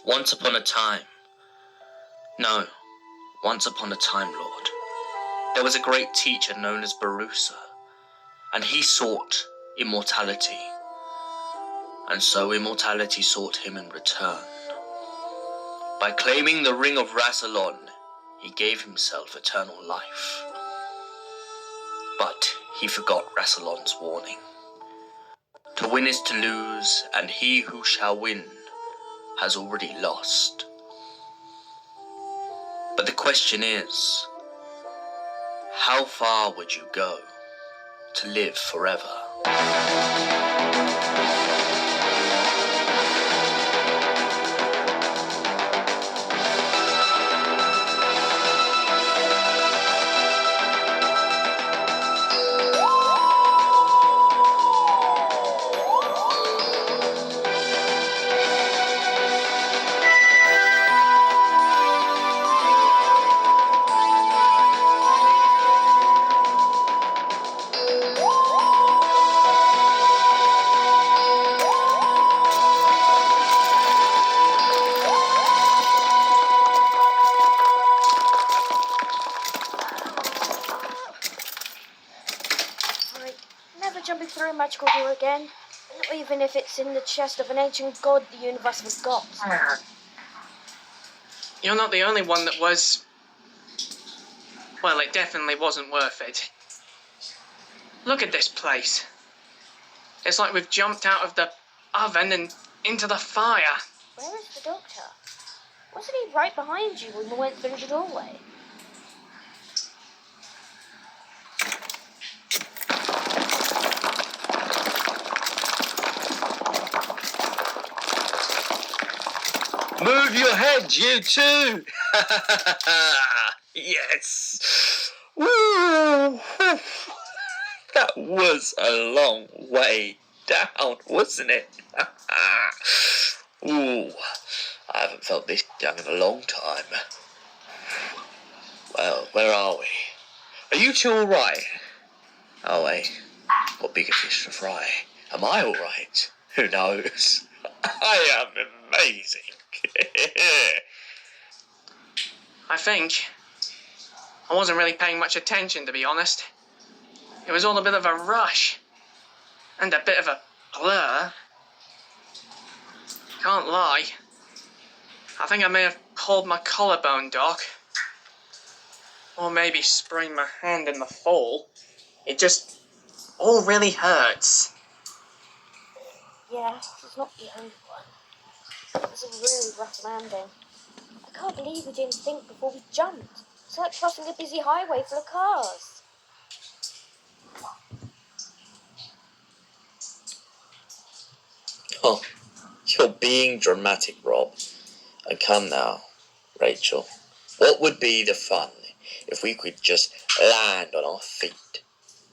Once upon a time, Lord, there was a great teacher known as Barusa, and he sought immortality, and so immortality sought him in return. By claiming the ring of Rassilon, he gave himself eternal life. But he forgot Rassilon's warning. To win is to lose, and he who shall win has already lost. But the question is, how far would you go to live forever? Jumping through a magical door again, not even if it's in the chest of an ancient god the universe forgot. You're not the only one that was... Well, it definitely wasn't worth it. Look at this place. It's like we've jumped out of the oven and into the fire. Where is the doctor? Wasn't he right behind you when we went through the doorway? Move your head, you two! Yes! Woo! That was a long way down, wasn't it? Ooh, I haven't felt this young in a long time. Well, where are we? Are you two alright? Oh, wait. Got bigger fish to fry. Am I alright? Who knows? I am amazing. I think I wasn't really paying much attention, to be honest. It was all a bit of a rush and a bit of a blur. Can't lie. I think I may have pulled my collarbone, Doc. Or maybe sprained my hand in the fall. It just all really hurts. Yeah, it's not the only one. It was a really rough landing. I can't believe we didn't think before we jumped. It's like crossing a busy highway full of cars. Oh, you're being dramatic, Rob. And come now, Rachel. What would be the fun if we could just land on our feet?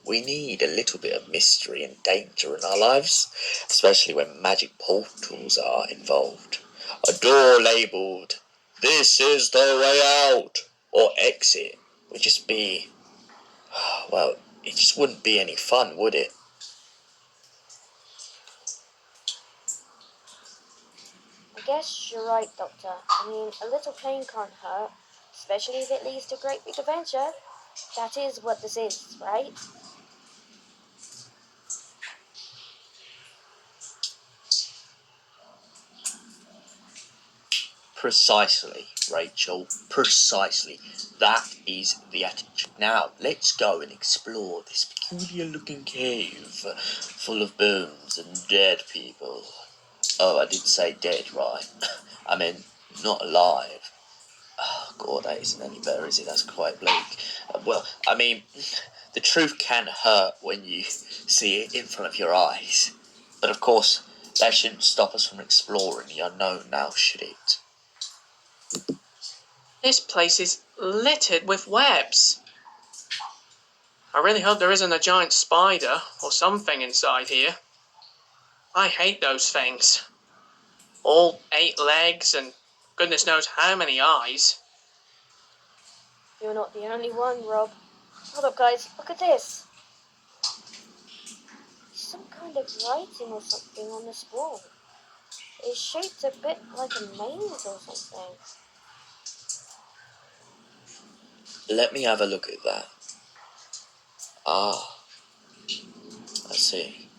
We need a little bit of mystery and danger in our lives, especially when magic portals are involved. A door labelled, "This is the way out," or "Exit," would just be, well, it just wouldn't be any fun, would it? I guess you're right, Doctor. I mean, a little pain can't hurt, especially if it leads to a great big adventure. That is what this is, right? Precisely, Rachel, precisely. That is the attitude. Now, let's go and explore this peculiar-looking cave full of bones and dead people. Oh, I did say dead, right? I mean, not alive. Oh, God, that isn't any better, is it? That's quite bleak. Well, I mean, the truth can hurt when you see it in front of your eyes. But, of course, that shouldn't stop us from exploring the unknown now, should it? This place is littered with webs. I really hope there isn't a giant spider or something inside here. I hate those things. All 8 legs and goodness knows how many eyes. You're not the only one, Rob. Hold up, guys. Look at this. Some kind of writing or something on this wall. is shaped a bit like a maze or something. Let me have a look at that. Ah, I see.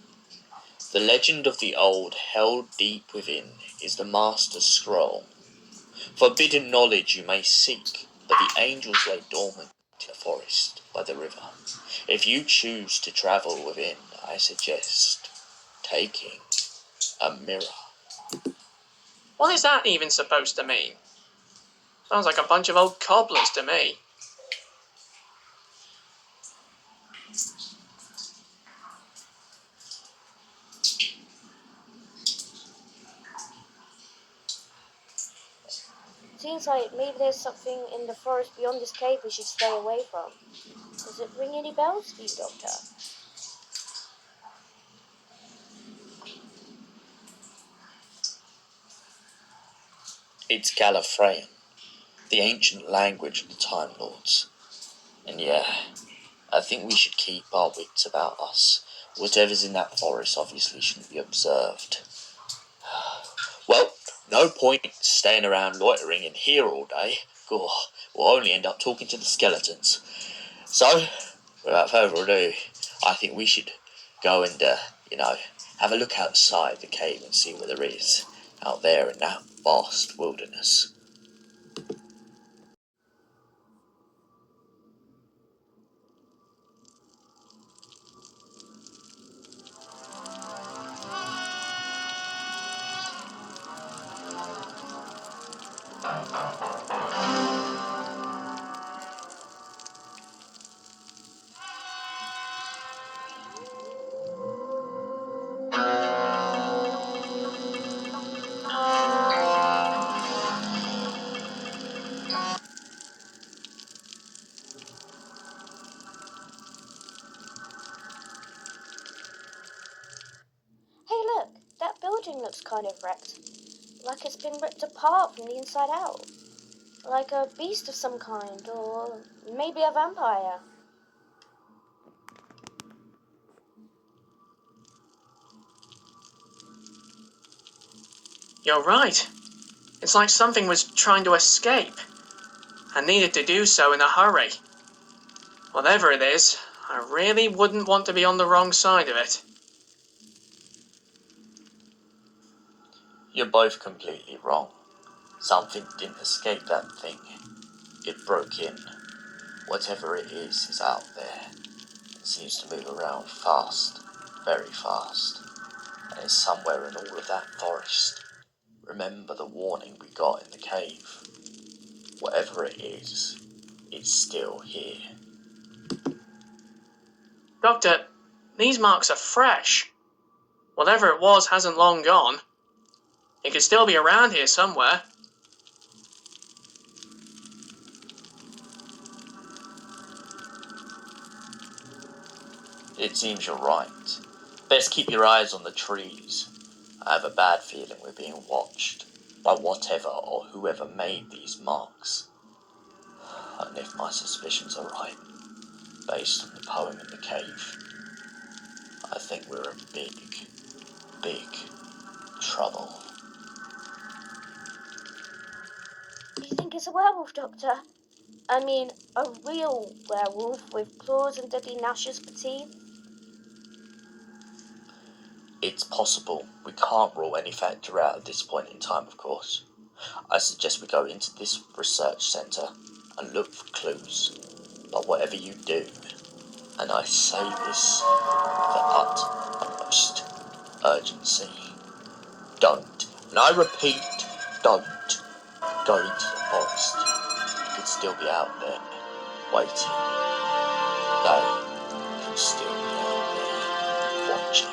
The legend of the old, held deep within, is the Master Scroll. Forbidden knowledge you may seek, but the angels lay dormant in the forest by the river. If you choose to travel within, I suggest taking a mirror. What is that even supposed to mean? Sounds like a bunch of old cobblers to me. Seems like maybe there's something in the forest beyond this cave we should stay away from. Does it ring any bells for you, Doctor? It's Gallifreyan, the ancient language of the Time Lords. And yeah, I think we should keep our wits about us. Whatever's in that forest obviously shouldn't be observed. Well, no point staying around loitering in here all day. God, we'll only end up talking to the skeletons. So, without further ado, I think we should go and, have a look outside the cave and see what there is out there in that vast wilderness. Hey look, that building looks kind of wrecked. Like it's been ripped apart from the inside out. Like a beast of some kind, or maybe a vampire. You're right. It's like something was trying to escape, and needed to do so in a hurry. Whatever it is, I really wouldn't want to be on the wrong side of it. You're both completely wrong. Something didn't escape that thing. It broke in. Whatever it is out there. It seems to move around fast, very fast, and it's somewhere in all of that forest. Remember the warning we got in the cave. Whatever it is, it's still here. Doctor, these marks are fresh. Whatever it was hasn't long gone. It could still be around here somewhere. It seems you're right. Best keep your eyes on the trees. I have a bad feeling we're being watched by whatever or whoever made these marks. And if my suspicions are right, based on the poem in the cave, I think we're in big, big trouble. You think it's a werewolf, Doctor? I mean, a real werewolf with claws and deadly gnashes for teeth? It's possible. We can't rule any factor out at this point in time, of course. I suggest we go into this research centre and look for clues. But whatever you do, and I say this with the utmost urgency, don't, and I repeat, don't go into the forest. You could still be out there, waiting. They could still be out there, watching.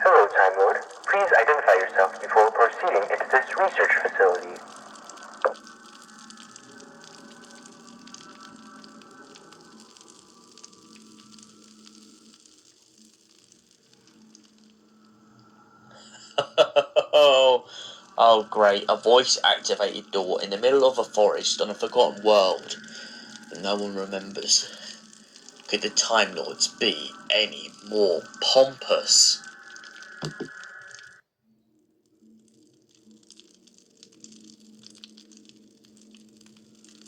Hello, Time Lord. Please identify yourself before proceeding into this research facility. Oh great, a voice-activated door in the middle of a forest on a forgotten world that no one remembers. Could the Time Lords be any more pompous?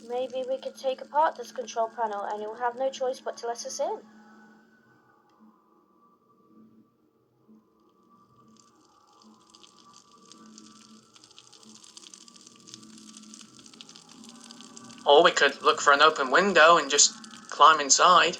Maybe we could take apart this control panel and you'll have no choice but to let us in. Or we could look for an open window and just climb inside.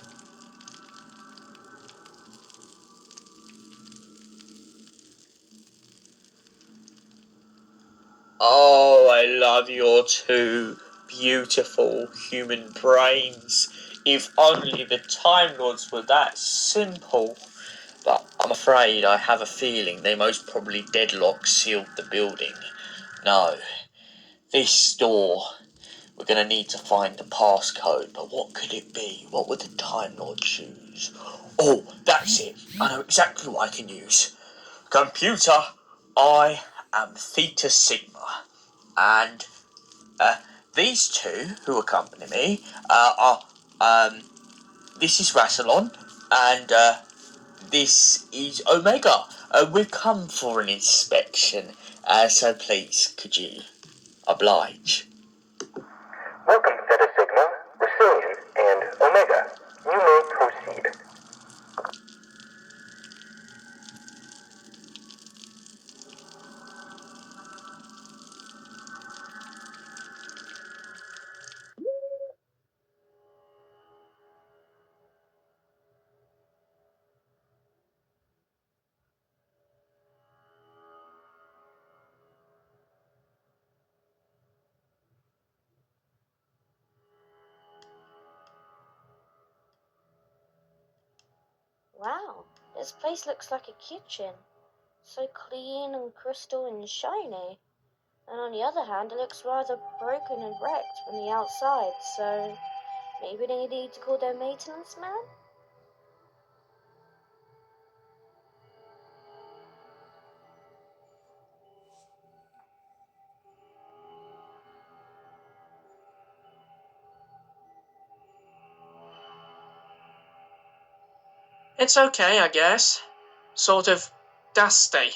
Oh, I love your two beautiful human brains. If only the Time Lords were that simple. But I'm afraid I have a feeling they most probably deadlock sealed the building. No, this door, we're going to need to find the passcode, but what could it be? What would the Time Lord choose? Oh, that's it. I know exactly what I can use. Computer, I am Theta Sigma, and these two who accompany me this is Rassilon, and this is Omega. We've come for an inspection, so please, could you oblige? Welcome, Theta Sigma, Russillian, and Omega. You may proceed. Wow, this place looks like a kitchen. So clean and crystal and shiny. And on the other hand, it looks rather broken and wrecked from the outside, so maybe they need to call their maintenance man? It's okay, I guess. Sort of dusty.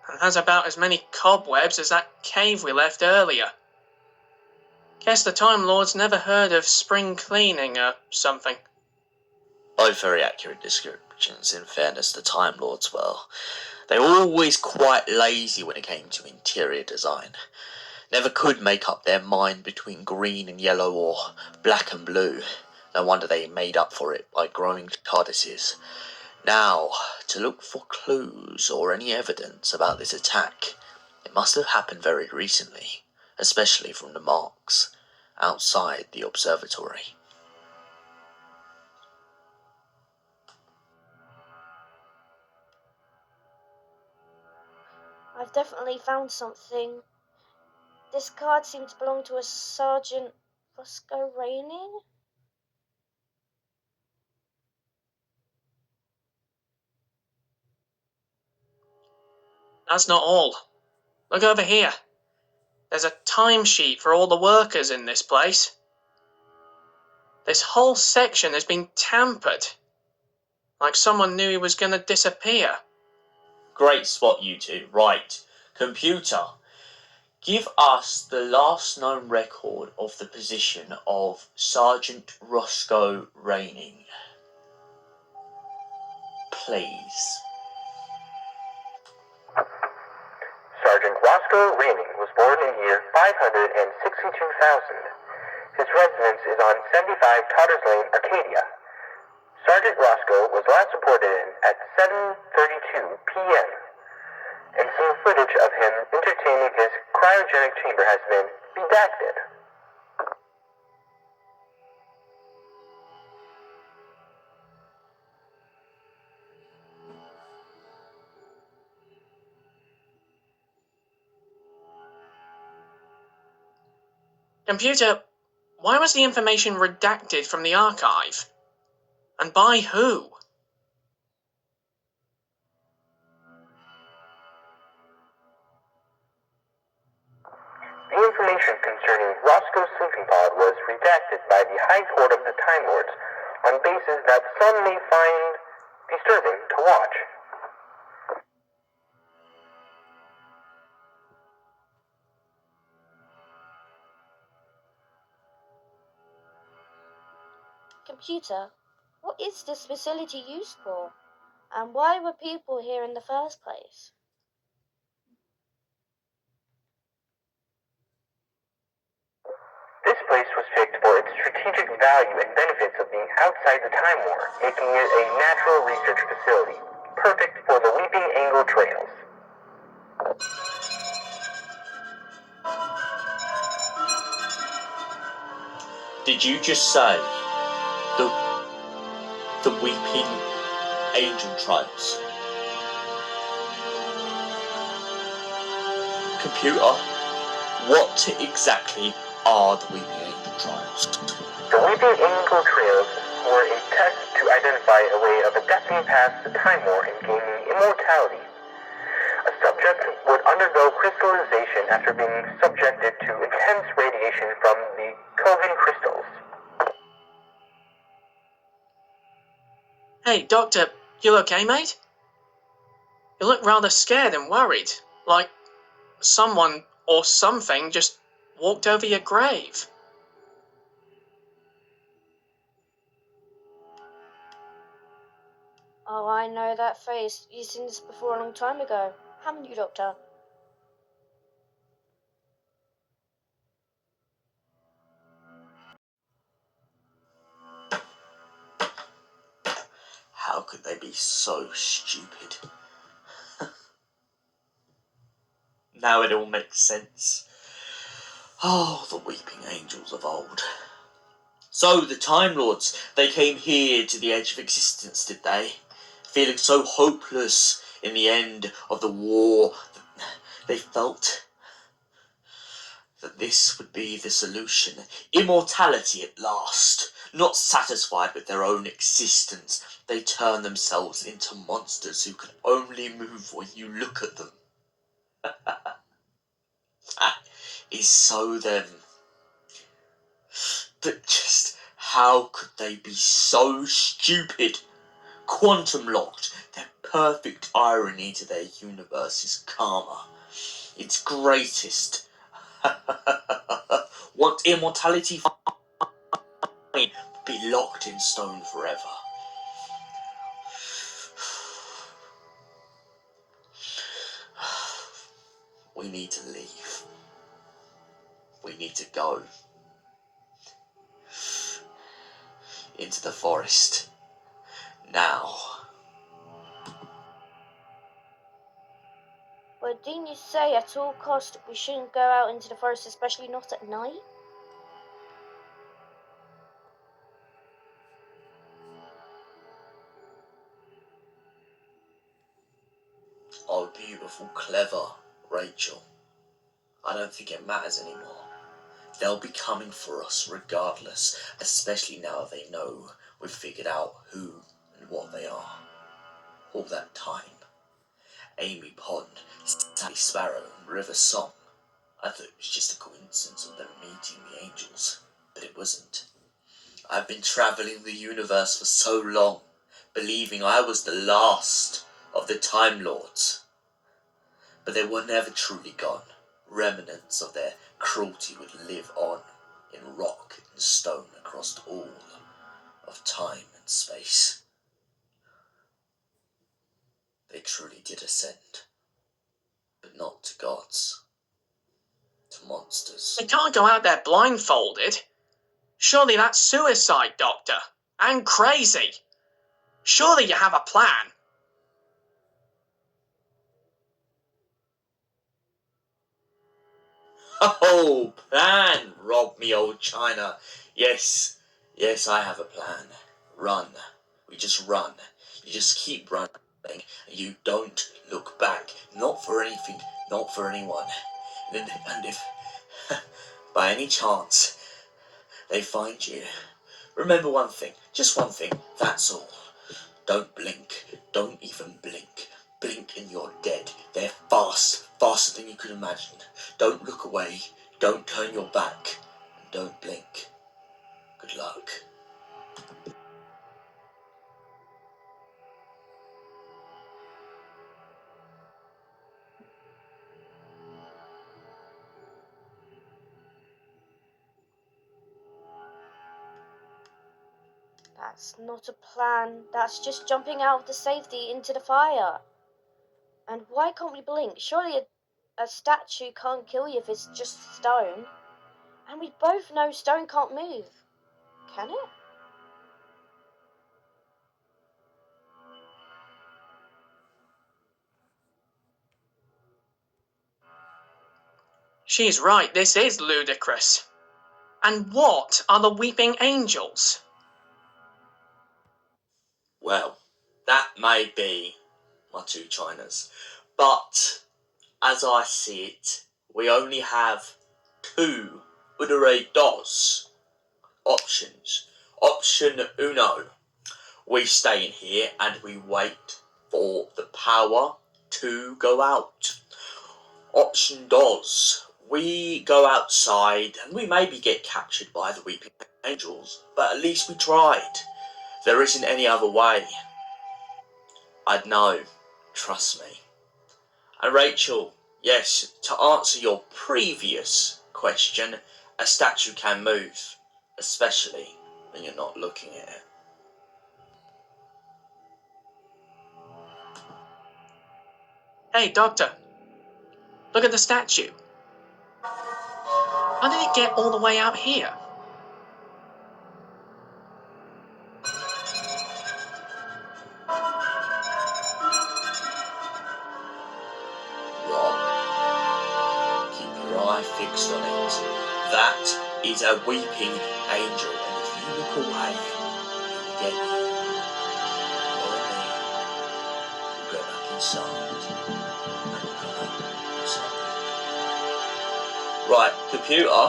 And has about as many cobwebs as that cave we left earlier. Guess the Time Lords never heard of spring cleaning or something. Both very accurate descriptions, in fairness, the Time Lords were. They were always quite lazy when it came to interior design. Never could make up their mind between green and yellow or black and blue. No wonder they made up for it by growing TARDISes. Now, to look for clues or any evidence about this attack, it must have happened very recently, especially from the marks outside the observatory. I've definitely found something. This card seemed to belong to a Sergeant Fusco Raining? That's not all. Look over here. There's a timesheet for all the workers in this place. This whole section has been tampered. Like someone knew he was going to disappear. Great spot, you two. Right. Computer, give us the last known record of the position of Sergeant Roscoe Raining. Please. Sergeant Roscoe Raining was born in year 562,000. His residence is on 75 Totters Lane, Arcadia. Sergeant Roscoe was last reported in at 7:32 p.m. and some footage of him entertaining his cryogenic chamber has been redacted. Computer, why was the information redacted from the archive? And by who? information concerning Roscoe's sleeping pod was redacted by the High Court of the Time Lords on basis that some may find disturbing to watch. Computer, what is this facility used for? And why were people here in the first place? This place was picked for its strategic value and benefits of being outside the Time War, making it a natural research facility, perfect for the Weeping Angle Trails. Did you just say the Weeping Angel Trails? Computer, what exactly are the Weeping Angel Trails? The Weeping Angle Trails were a test to identify a way of adapting past the Time War and gaining immortality. A subject would undergo crystallization after being subjected to intense radiation from the Coven crystals. Hey, Doctor, you okay, mate? You look rather scared and worried, like someone or something just walked over your grave. Oh, I know that face. You've seen this before a long time ago, haven't you, Doctor? How could they be so stupid? Now it all makes sense. Oh, the Weeping Angels of old. So, the Time Lords, they came here to the edge of existence, did they? Feeling so hopeless in the end of the war, they felt that this would be the solution. Immortality at last. Not satisfied with their own existence, they turn themselves into monsters who can only move when you look at them. That is so them. But just how could they be so stupid? Quantum locked their perfect irony to their universe's karma. Its greatest. Want immortality be locked in stone forever. We need to leave. We need to go into the forest now. But didn't you say at all cost we shouldn't go out into the forest, especially not at night? Oh, beautiful, clever Rachel. I don't think it matters anymore. They'll be coming for us regardless, especially now they know we've figured out who and what they are. All that time. Amy Pond, Sally Sparrow, and River Song. I thought it was just a coincidence of them meeting the angels, but it wasn't. I've been travelling the universe for so long, believing I was the last of the Time Lords. But they were never truly gone. Remnants of their cruelty would live on in rock and stone across all of time and space. They truly did ascend, but not to gods, to monsters. They can't go out there blindfolded. Surely that's suicide, Doctor. And crazy. Surely you have a plan. Oh, plan, rob me, old China. Yes, I have a plan. Run. We just run. You just keep running, and you don't look back. Not for anything, not for anyone. And if, by any chance, they find you, remember one thing, just one thing, that's all. Don't blink. Don't even blink. Blink and you're dead. They're faster than you could imagine. Don't look away. Don't turn your back and don't blink. Good luck. That's not a plan. That's just jumping out of the safety into the fire. And why can't we blink? Surely a statue can't kill you if it's just stone. And we both know stone can't move. Can it? She's right, this is ludicrous. And what are the weeping angels? Well, that may be my two chinas, but as I see it, we only have two udere dos options. Option uno, we stay in here and we wait for the power to go out. Option dos, we go outside and we maybe get captured by the weeping angels, but at least we tried. There isn't any other way. I'd know, trust me. And Rachel, yes, to answer your previous question, a statue can move, especially when you're not looking at it. Hey, Doctor, look at the statue. How did it get all the way out here? Rob, keep your eye fixed on it. That is a weeping angel, and if you look away, it will get you. Follow me. We'll go back inside, and we'll come out with something. Right, computer,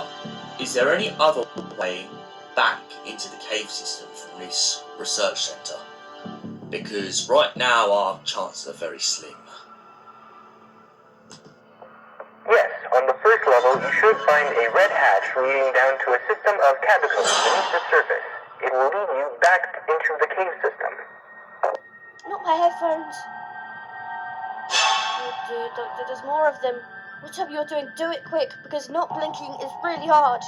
is there any other way back into the cave system from this research centre? Because right now our chances are very slim. Yes, on the first level you should find a red hatch leading down to a system of catacombs beneath the surface. It will lead you back into the cave system. Not my headphones. Oh dear, Doctor, there's more of them. Whatever you're doing, do it quick, because not blinking is really hard.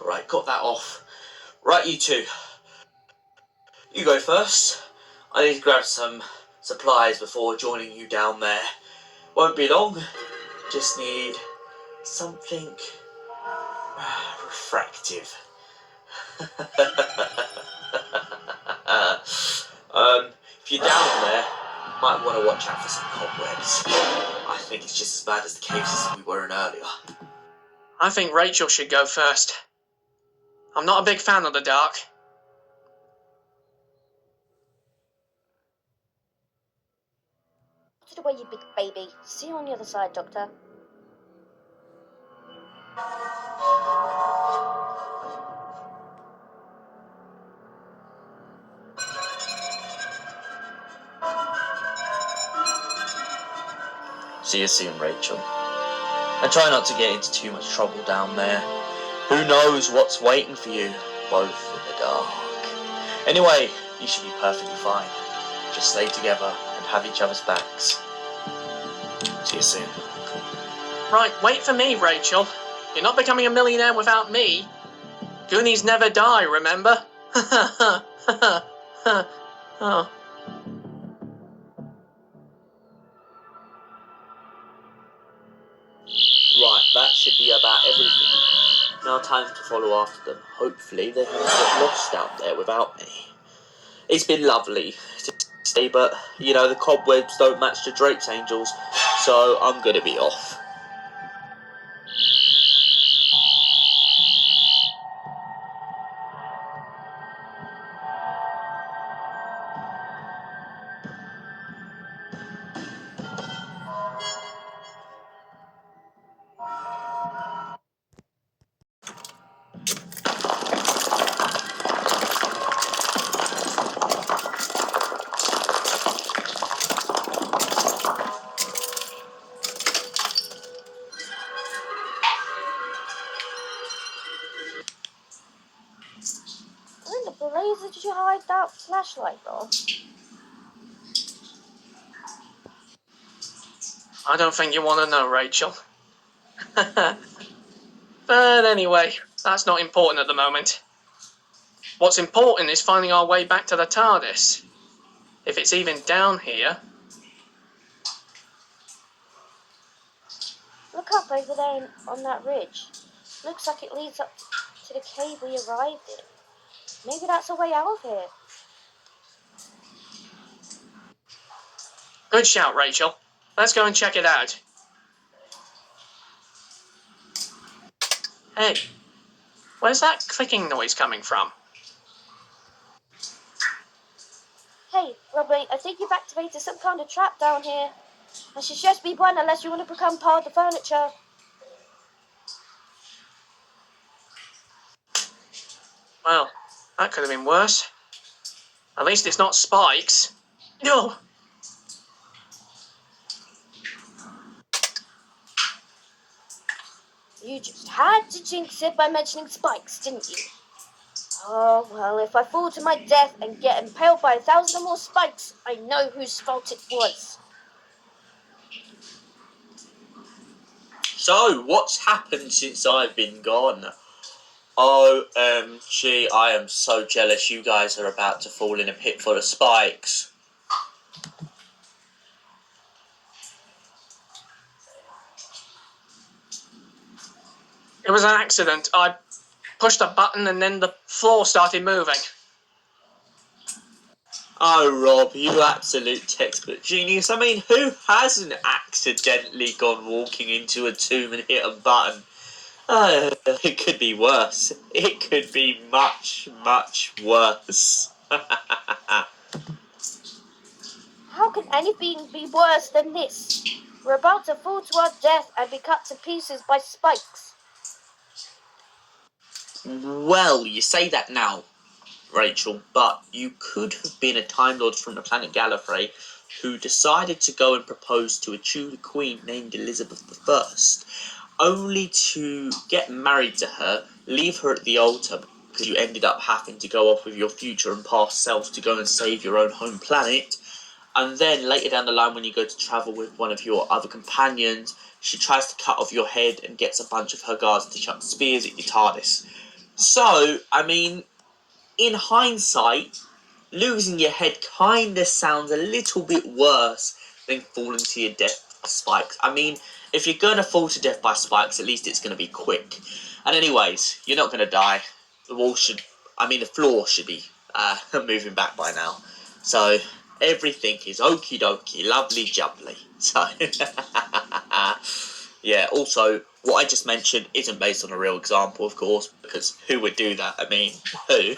Right, got that off. Right, you two. You go first. I need to grab some supplies before joining you down there. Won't be long. Just need something refractive. If you're down there, you might want to watch out for some cobwebs. I think it's just as bad as the cave system we were in earlier. I think Rachel should go first. I'm not a big fan of the dark. Put it away, you big baby. See you on the other side, Doctor. See you soon, Rachel. And try not to get into too much trouble down there. Who knows what's waiting for you, both in the dark. Anyway, you should be perfectly fine. Just stay together and have each other's backs. See you soon. Right, wait for me, Rachel. You're not becoming a millionaire without me. Goonies never die, remember? Oh. Right, that should be about everything. Now time to follow after them. Hopefully they won't get lost out there without me. It's been lovely to but, you know, the cobwebs don't match the drapes, angels, so I'm gonna be off. Where in the blazer did you hide that flashlight, Rob? I don't think you want to know, Rachel. But anyway, that's not important at the moment. What's important is finding our way back to the TARDIS. If it's even down here. Look up over there on that ridge. Looks like it leads up to the cave we arrived in. Maybe that's a way out of here. Good shout, Rachel. Let's go and check it out. Hey, where's that clicking noise coming from? Hey, Robbie, I think you've activated some kind of trap down here. I should just be one unless you want to become part of the furniture. Well, that could have been worse. At least it's not spikes. No! You just had to jinx it by mentioning spikes, didn't you? Oh, well, if I fall to my death and get impaled by 1,000 or more spikes, I know whose fault it was. So, what's happened since I've been gone? OMG, I am so jealous. You guys are about to fall in a pit full of spikes. It was an accident. I pushed a button and then the floor started moving. Oh, Rob, you absolute textbook genius. I mean, who hasn't accidentally gone walking into a tomb and hit a button? It could be worse. It could be much, much worse. How can anything be worse than this? We're about to fall to our death and be cut to pieces by spikes. Well, you say that now, Rachel, but you could have been a Time Lord from the planet Gallifrey who decided to go and propose to a Tudor queen named Elizabeth I, only to get married to her, leave her at the altar because you ended up having to go off with your future and past self to go and save your own home planet, and then later down the line when you go to travel with one of your other companions, she tries to cut off your head and gets a bunch of her guards to chuck spears at your TARDIS. So, I mean, in hindsight, losing your head kinda sounds a little bit worse than falling to your death by spikes. I mean, if you're gonna fall to death by spikes, at least it's gonna be quick. And anyways, you're not gonna die. The floor should be moving back by now. So, everything is okie dokie, lovely jubbly. So, yeah, also, what I just mentioned isn't based on a real example, of course, because who would do that? I mean, who?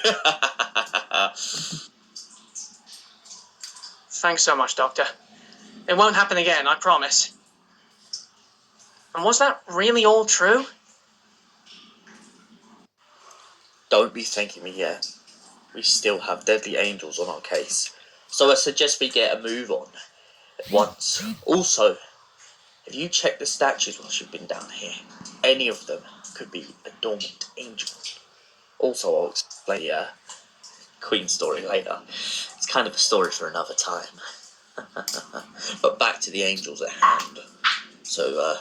Thanks so much, Doctor. It won't happen again, I promise. And was that really all true? Don't be thanking me yet. We still have deadly angels on our case. So I suggest we get a move on at once. Also, have you checked the statues whilst you've been down here? Any of them could be a dormant angel. Also, I'll explain the Queen story later. It's kind of a story for another time. But back to the angels at hand. So,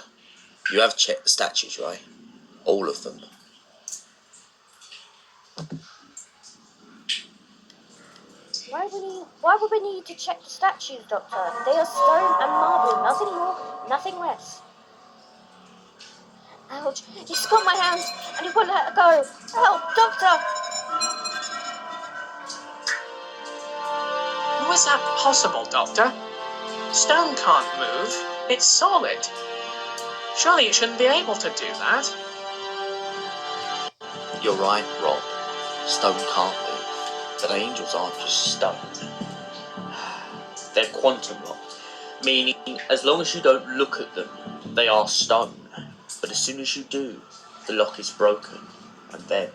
you have checked the statues, right? All of them. Why would we need to check the statues, Doctor? They are stone and marble, nothing more, nothing less. Ouch, he's got my hands and he won't let her go. Help, Doctor! How is that possible, Doctor? Stone can't move. It's solid. Surely it shouldn't be able to do that. You're right, Rob. Stone can't move. But angels aren't just stone. They're quantum locked, meaning as long as you don't look at them, they are stone. But as soon as you do, the lock is broken, and then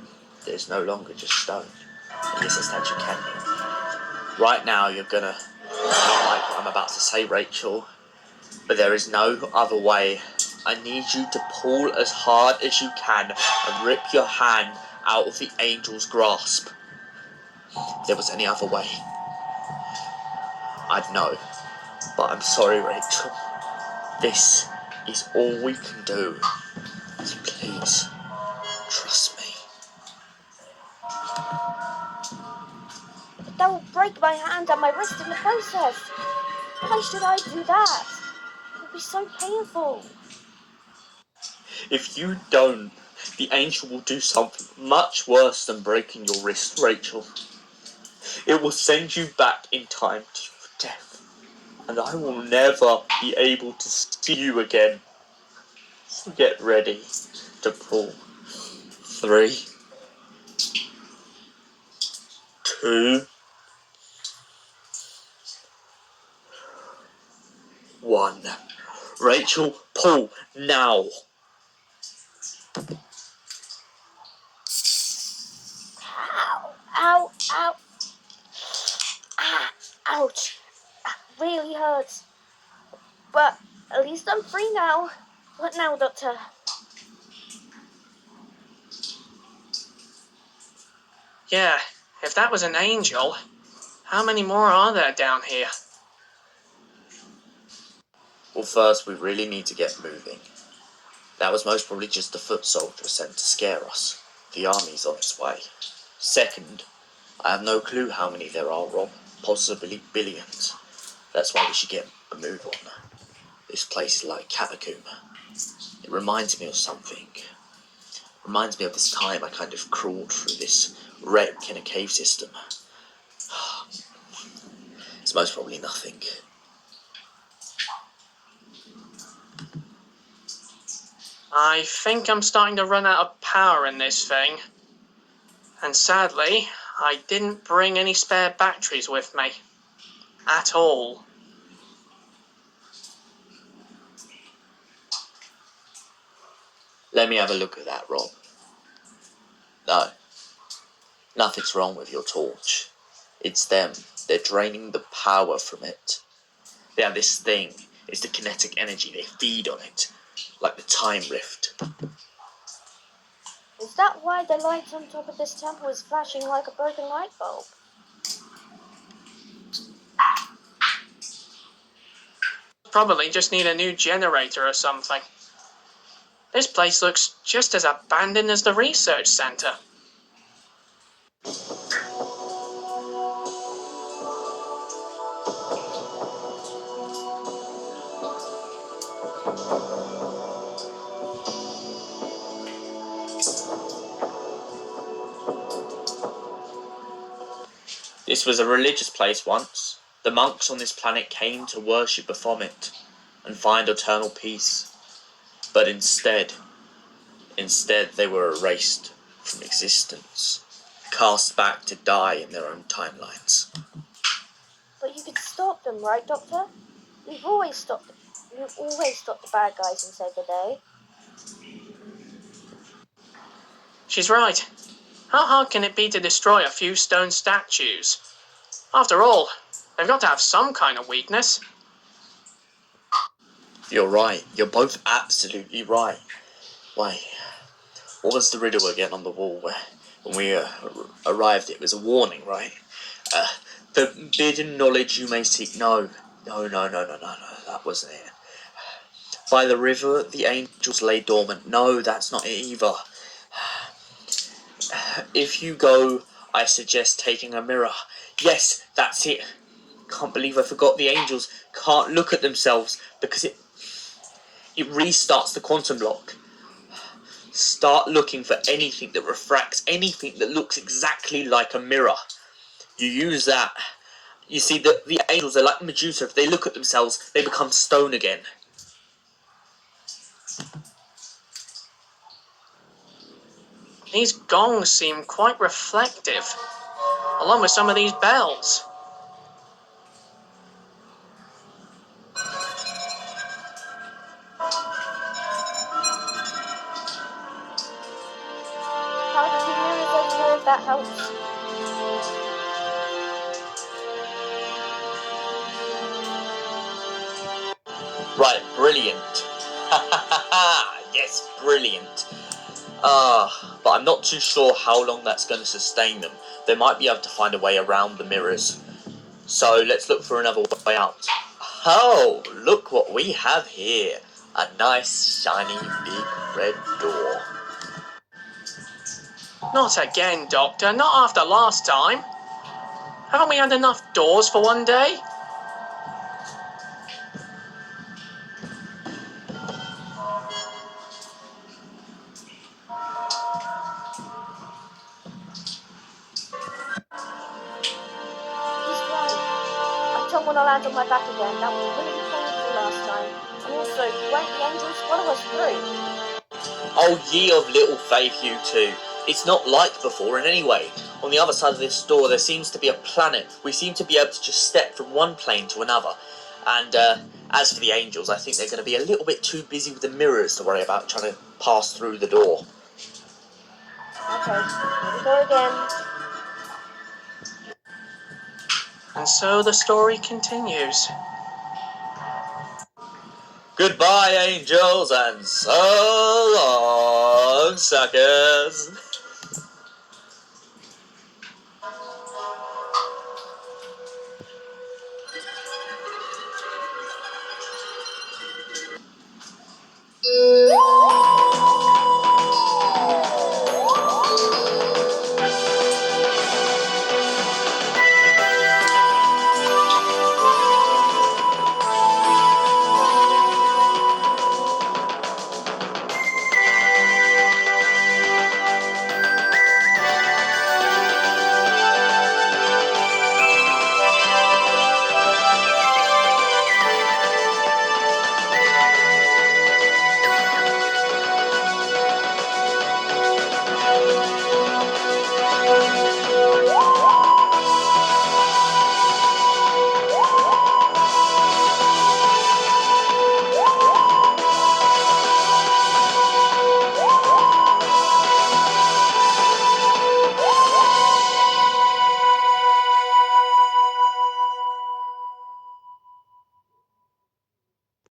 there's no longer just stone. And yes, that's that you can do. Right now, you're gonna not like what I'm about to say, Rachel, but there is no other way. I need you to pull as hard as you can and rip your hand out of the angel's grasp. If there was any other way, I'd know. But I'm sorry, Rachel. This is all we can do. So please, trust me. But that will break my hand and my wrist in the process. Why should I do that? It will be so painful. If you don't, the angel will do something much worse than breaking your wrist, Rachel. It will send you back in time to your death, and I will never be able to see you again. So get ready to pull. 3, 2, 1. Rachel, pull now. Ow, ow, ow. Ah, ouch. That really hurts. But at least I'm free now. What now, Doctor? Yeah, if that was an angel, how many more are there down here? Well, first, we really need to get moving. That was most probably just a foot soldier sent to scare us. The army's on its way. Second, I have no clue how many there are, Rob. Possibly billions. That's why we should get a move on. This place is like a catacomb. It reminds me of something. Reminds me of this time I kind of crawled through this wreck in a cave system. It's most probably nothing. I think I'm starting to run out of power in this thing. And sadly, I didn't bring any spare batteries with me. At all. Let me have a look at that, Rob. No. Nothing's wrong with your torch. It's them. They're draining the power from it. They have this thing. It's the kinetic energy. They feed on it. Like the time rift. Is that why the light on top of this temple is flashing like a broken light bulb? Probably just need a new generator or something. This place looks just as abandoned as the research center. This was a religious place once. The monks on this planet came to worship Baphomet and find eternal peace. But instead they were erased from existence, cast back to die in their own timelines. But you could stop them, right, Doctor? You've always stopped the bad guys and saved the day. She's right. How hard can it be to destroy a few stone statues? After all, they've got to have some kind of weakness. You're right. You're both absolutely right. Wait, what was the riddle again on the wall when we arrived? It was a warning, right? Forbidden knowledge you may seek. No. That wasn't it. By the river, the angels lay dormant. No, that's not it either. If you go, I suggest taking a mirror. Yes, that's it. Can't believe I forgot the angels can't look at themselves because it restarts the quantum lock. Start looking for anything that refracts, anything that looks exactly like a mirror. You use that, You see, the angels, they're like Medusa. If they look at themselves, they become stone again. These gongs seem quite reflective, along with some of these bells. How did the mirrors everywhere if that helps? Right, brilliant. Yes, brilliant. But I'm not too sure how long that's going to sustain them. They might be able to find a way around the mirrors. So let's look for another way out. Oh, look what we have here. A nice, shiny, big red door. Not again, Doctor. Not after last time. Haven't we had enough doors for one day? He's right. I don't want to land on my back again. That was really painful last time. And also, won't the angels follow us through? Oh, ye of little faith, you two. It's not like before in any way. On the other side of this door, there seems to be a planet. We seem to be able to just step from one plane to another. And as for the angels, I think they're going to be a little bit too busy with the mirrors to worry about trying to pass through the door. Okay, here we go again. And so the story continues. Goodbye, angels, and so long, suckers.